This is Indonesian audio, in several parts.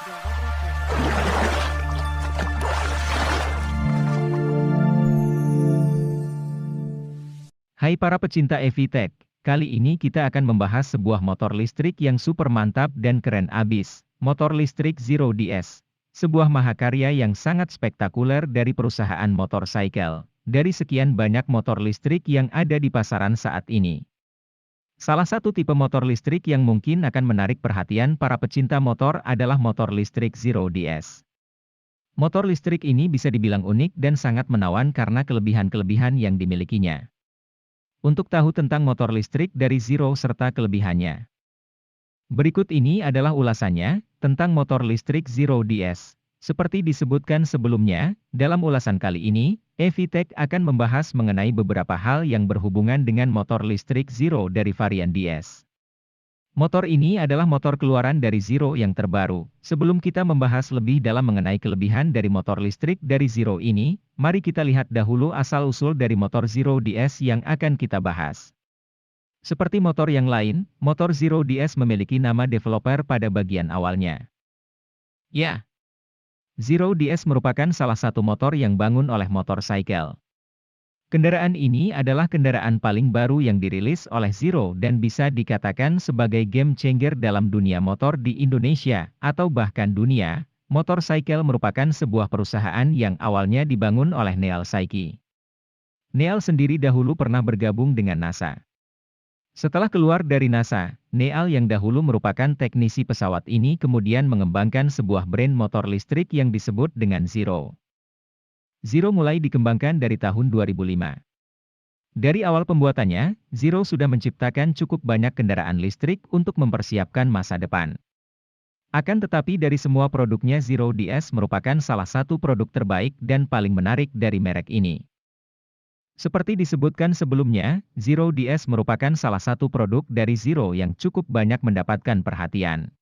Java Broadcast. Hai para pecinta EV-Tech, kali ini kita akan membahas sebuah motor listrik yang super mantap dan keren abis, motor listrik Zero DS. Sebuah mahakarya yang sangat spektakuler dari perusahaan motorcycle, dari sekian banyak motor listrik yang ada di pasaran saat ini. Salah satu tipe motor listrik yang mungkin akan menarik perhatian para pecinta motor adalah motor listrik Zero DS. Motor listrik ini bisa dibilang unik dan sangat menawan karena kelebihan-kelebihan yang dimilikinya. Untuk tahu tentang motor listrik dari Zero serta kelebihannya, berikut ini adalah ulasannya tentang motor listrik Zero DS. Seperti disebutkan sebelumnya, dalam ulasan kali ini, EV-Tech akan membahas mengenai beberapa hal yang berhubungan dengan motor listrik Zero dari varian DS. Motor ini adalah motor keluaran dari Zero yang terbaru. Sebelum kita membahas lebih dalam mengenai kelebihan dari motor listrik dari Zero ini, mari kita lihat dahulu asal-usul dari motor Zero DS yang akan kita bahas. Seperti motor yang lain, motor Zero DS memiliki nama developer pada bagian awalnya. Ya, Zero DS merupakan salah satu motor yang bangun oleh motorcycle. Kendaraan ini adalah kendaraan paling baru yang dirilis oleh Zero dan bisa dikatakan sebagai game changer dalam dunia motor di Indonesia, atau bahkan dunia. Motorcycle merupakan sebuah perusahaan yang awalnya dibangun oleh Neal Saiki. Neal sendiri dahulu pernah bergabung dengan NASA. Setelah keluar dari NASA, Neal yang dahulu merupakan teknisi pesawat ini kemudian mengembangkan sebuah brand motor listrik yang disebut dengan Zero. Zero mulai dikembangkan dari tahun 2005. Dari awal pembuatannya, Zero sudah menciptakan cukup banyak kendaraan listrik untuk mempersiapkan masa depan. Akan tetapi dari semua produknya Zero DS merupakan salah satu produk terbaik dan paling menarik dari merek ini. Seperti disebutkan sebelumnya, Zero DS merupakan salah satu produk dari Zero yang cukup banyak mendapatkan perhatian.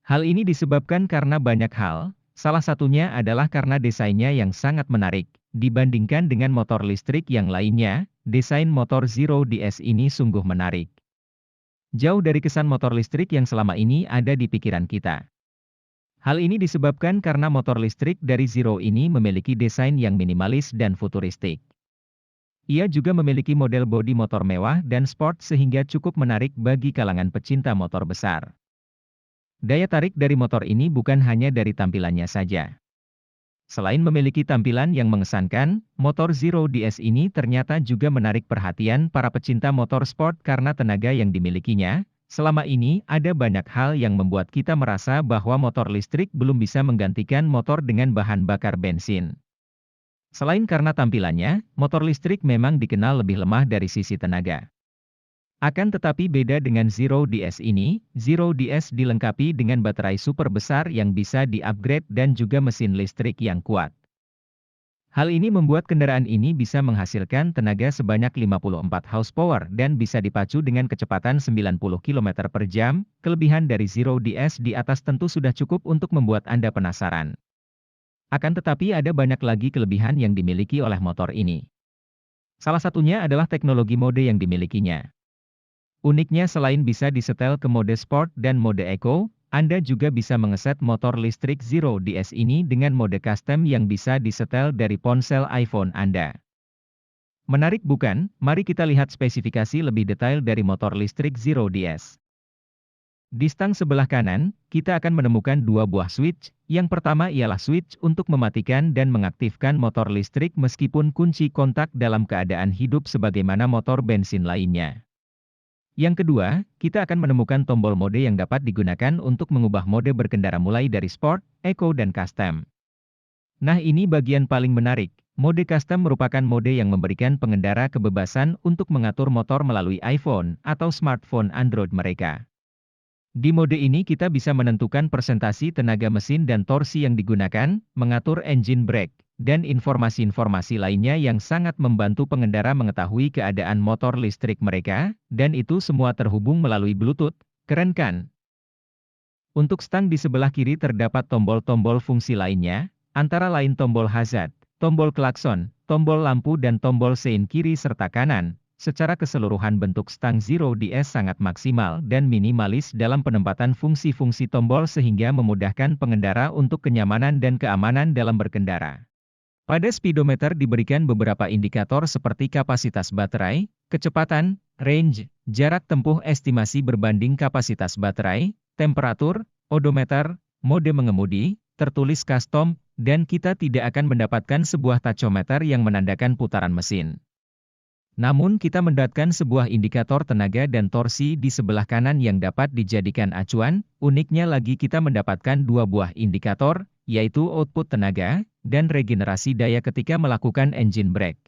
Hal ini disebabkan karena banyak hal. Salah satunya adalah karena desainnya yang sangat menarik. Dibandingkan dengan motor listrik yang lainnya, desain motor Zero DS ini sungguh menarik. Jauh dari kesan motor listrik yang selama ini ada di pikiran kita. Hal ini disebabkan karena motor listrik dari Zero ini memiliki desain yang minimalis dan futuristik. Ia juga memiliki model bodi motor mewah dan sport sehingga cukup menarik bagi kalangan pecinta motor besar. Daya tarik dari motor ini bukan hanya dari tampilannya saja. Selain memiliki tampilan yang mengesankan, motor Zero DS ini ternyata juga menarik perhatian para pecinta motor sport karena tenaga yang dimilikinya. Selama ini, ada banyak hal yang membuat kita merasa bahwa motor listrik belum bisa menggantikan motor dengan bahan bakar bensin. Selain karena tampilannya, motor listrik memang dikenal lebih lemah dari sisi tenaga. Akan tetapi beda dengan Zero DS ini, Zero DS dilengkapi dengan baterai super besar yang bisa di-upgrade dan juga mesin listrik yang kuat. Hal ini membuat kendaraan ini bisa menghasilkan tenaga sebanyak 54 horsepower dan bisa dipacu dengan kecepatan 90 km per jam. Kelebihan dari Zero DS di atas tentu sudah cukup untuk membuat Anda penasaran. Akan tetapi ada banyak lagi kelebihan yang dimiliki oleh motor ini. Salah satunya adalah teknologi mode yang dimilikinya. Uniknya selain bisa disetel ke mode sport dan mode eco, Anda juga bisa mengeset motor listrik Zero DS ini dengan mode custom yang bisa disetel dari ponsel iPhone Anda. Menarik bukan? Mari kita lihat spesifikasi lebih detail dari motor listrik Zero DS. Di stang sebelah kanan, kita akan menemukan dua buah switch. Yang pertama ialah switch untuk mematikan dan mengaktifkan motor listrik meskipun kunci kontak dalam keadaan hidup sebagaimana motor bensin lainnya. Yang kedua, kita akan menemukan tombol mode yang dapat digunakan untuk mengubah mode berkendara mulai dari sport, eco dan custom. Nah ini bagian paling menarik. Mode custom merupakan mode yang memberikan pengendara kebebasan untuk mengatur motor melalui iPhone atau smartphone Android mereka. Di mode ini kita bisa menentukan persentasi tenaga mesin dan torsi yang digunakan, mengatur engine brake, dan informasi-informasi lainnya yang sangat membantu pengendara mengetahui keadaan motor listrik mereka, dan itu semua terhubung melalui Bluetooth. Keren kan? Untuk stang di sebelah kiri terdapat tombol-tombol fungsi lainnya, antara lain tombol hazard, tombol klakson, tombol lampu dan tombol sein kiri serta kanan. Secara keseluruhan bentuk stang Zero DS sangat maksimal dan minimalis dalam penempatan fungsi-fungsi tombol sehingga memudahkan pengendara untuk kenyamanan dan keamanan dalam berkendara. Pada speedometer diberikan beberapa indikator seperti kapasitas baterai, kecepatan, range, jarak tempuh estimasi berbanding kapasitas baterai, temperatur, odometer, mode mengemudi, tertulis custom, dan kita tidak akan mendapatkan sebuah tachometer yang menandakan putaran mesin. Namun kita mendapatkan sebuah indikator tenaga dan torsi di sebelah kanan yang dapat dijadikan acuan. Uniknya lagi kita mendapatkan dua buah indikator, yaitu output tenaga, dan regenerasi daya ketika melakukan engine brake.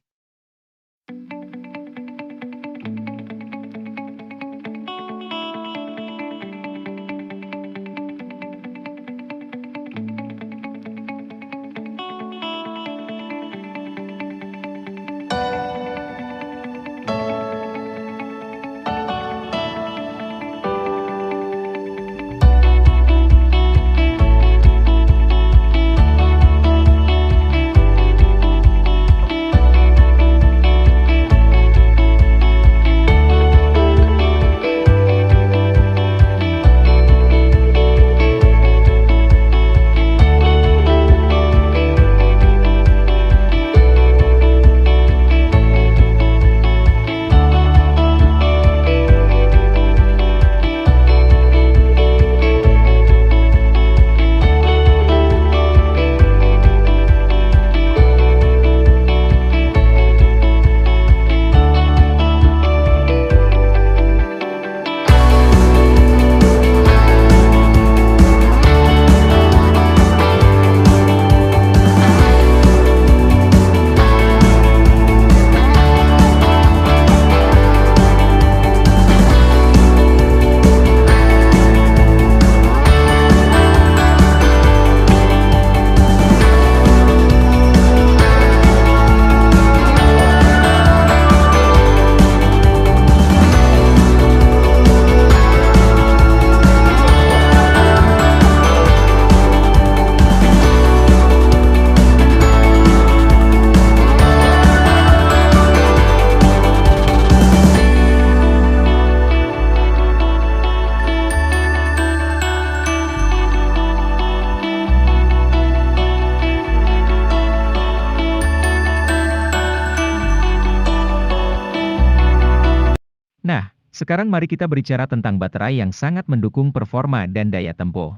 Nah, sekarang mari kita berbicara tentang baterai yang sangat mendukung performa dan daya tempuh.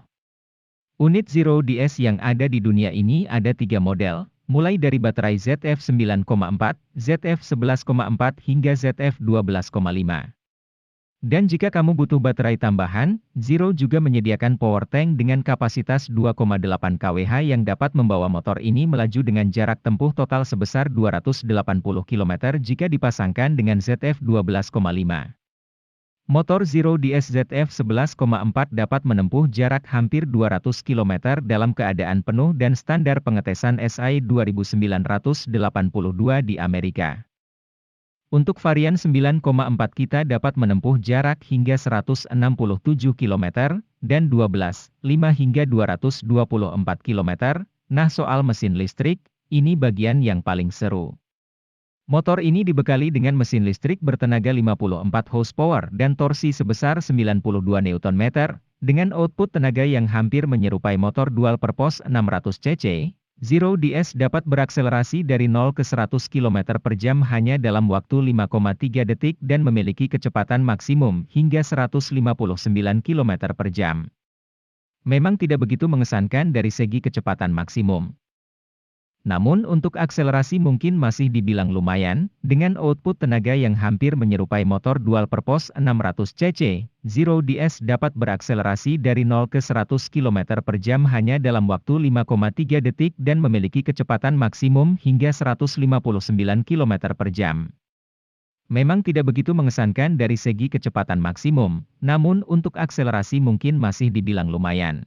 Unit Zero DS yang ada di dunia ini ada 3 model, mulai dari baterai ZF 9,4, ZF 11,4 hingga ZF 12,5. Dan jika kamu butuh baterai tambahan, Zero juga menyediakan power tank dengan kapasitas 2,8 kWh yang dapat membawa motor ini melaju dengan jarak tempuh total sebesar 280 km jika dipasangkan dengan ZF 12,5. Motor Zero DS ZF 11,4 dapat menempuh jarak hampir 200 km dalam keadaan penuh dan standar pengetesan SI 2982 di Amerika. Untuk varian 9,4 kita dapat menempuh jarak hingga 167 km, dan 12,5 hingga 224 km. Nah soal mesin listrik, ini bagian yang paling seru. Motor ini dibekali dengan mesin listrik bertenaga 54 horsepower dan torsi sebesar 92 Nm, dengan output tenaga yang hampir menyerupai motor dual purpose 600 cc. Zero DS dapat berakselerasi dari 0 ke 100 km per jam hanya dalam waktu 5,3 detik dan memiliki kecepatan maksimum hingga 159 km per jam. Memang tidak begitu mengesankan dari segi kecepatan maksimum. Namun untuk akselerasi mungkin masih dibilang lumayan, dengan output tenaga yang hampir menyerupai motor dual purpose 600 cc, Zero DS dapat berakselerasi dari 0 ke 100 km per jam hanya dalam waktu 5,3 detik dan memiliki kecepatan maksimum hingga 159 km per jam. Memang tidak begitu mengesankan dari segi kecepatan maksimum, namun untuk akselerasi mungkin masih dibilang lumayan.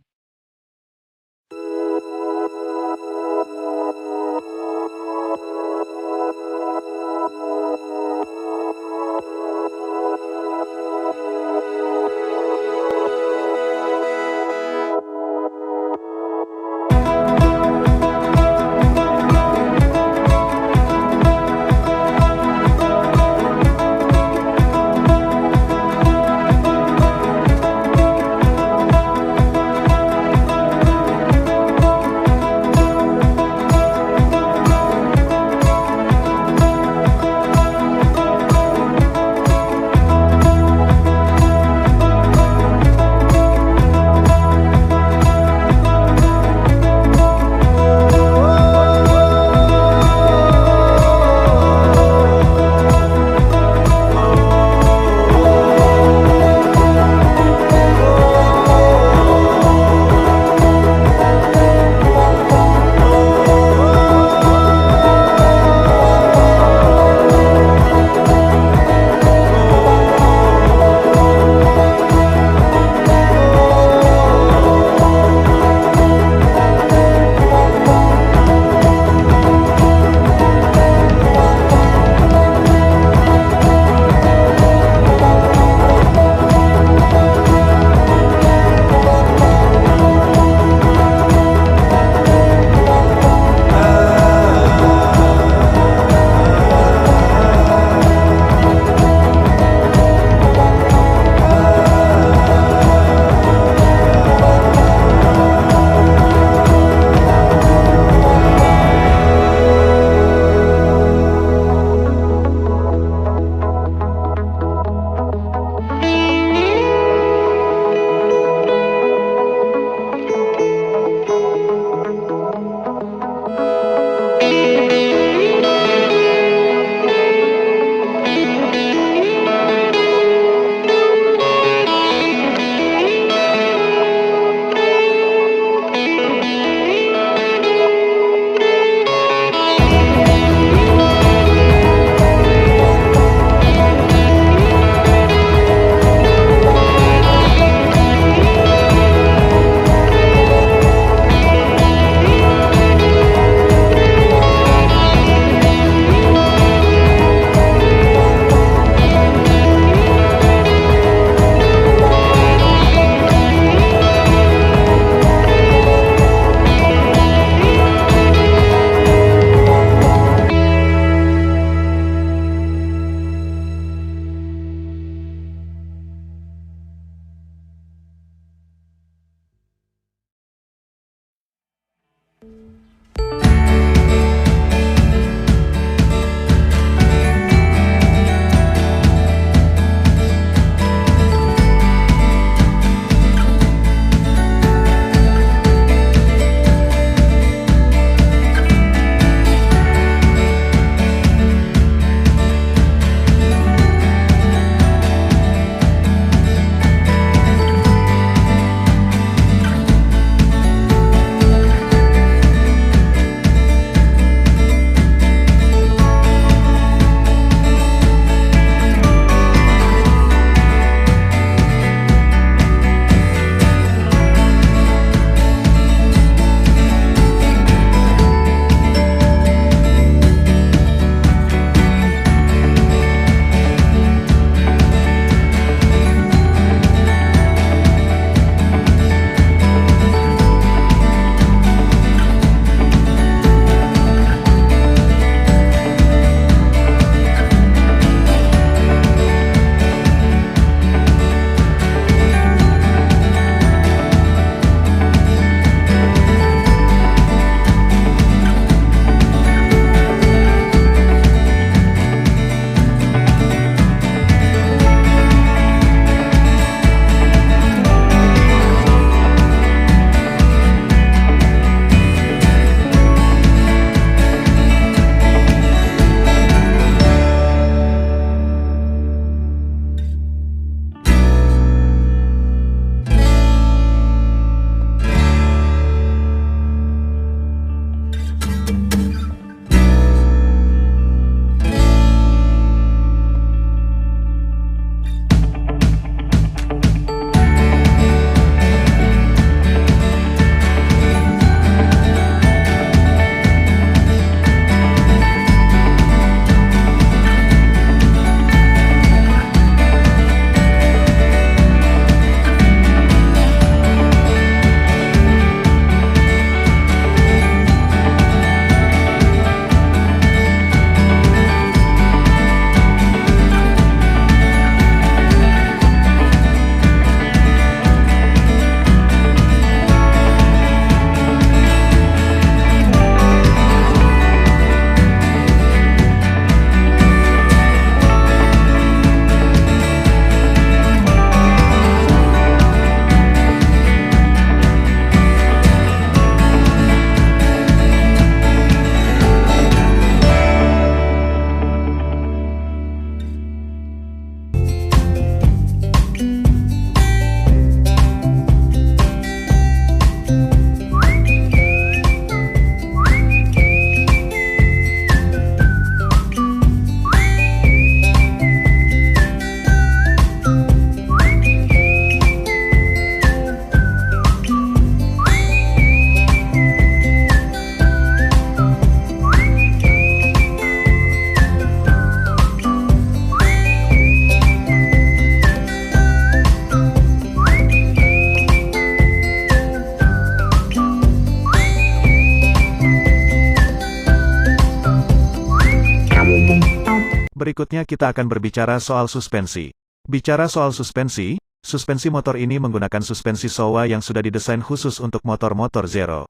Berikutnya kita akan berbicara soal suspensi. Bicara soal suspensi, suspensi motor ini menggunakan suspensi Showa yang sudah didesain khusus untuk motor-motor Zero.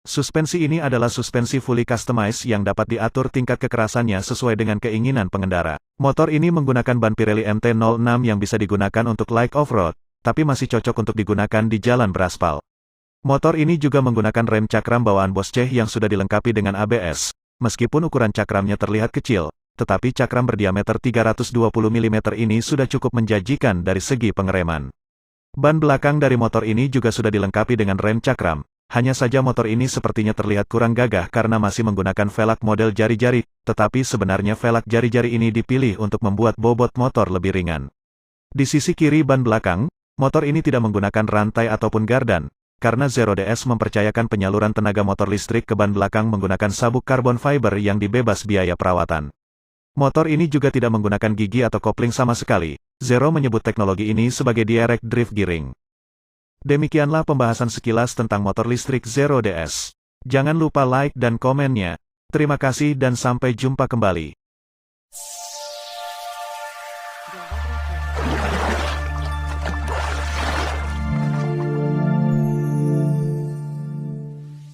Suspensi ini adalah suspensi fully customized yang dapat diatur tingkat kekerasannya sesuai dengan keinginan pengendara. Motor ini menggunakan ban Pirelli MT-06 yang bisa digunakan untuk light off-road, tapi masih cocok untuk digunakan di jalan beraspal. Motor ini juga menggunakan rem cakram bawaan Bosch yang sudah dilengkapi dengan ABS. Meskipun ukuran cakramnya terlihat kecil, tetapi cakram berdiameter 320 mm ini sudah cukup menjanjikan dari segi pengereman. Ban belakang dari motor ini juga sudah dilengkapi dengan rem cakram. Hanya saja motor ini sepertinya terlihat kurang gagah karena masih menggunakan velg model jari-jari, tetapi sebenarnya velg jari-jari ini dipilih untuk membuat bobot motor lebih ringan. Di sisi kiri ban belakang, motor ini tidak menggunakan rantai ataupun gardan, karena Zero DS mempercayakan penyaluran tenaga motor listrik ke ban belakang menggunakan sabuk karbon fiber yang dibebas biaya perawatan. Motor ini juga tidak menggunakan gigi atau kopling sama sekali. Zero menyebut teknologi ini sebagai direct drive gearing. Demikianlah pembahasan sekilas tentang motor listrik Zero DS. Jangan lupa like dan komennya. Terima kasih dan sampai jumpa kembali.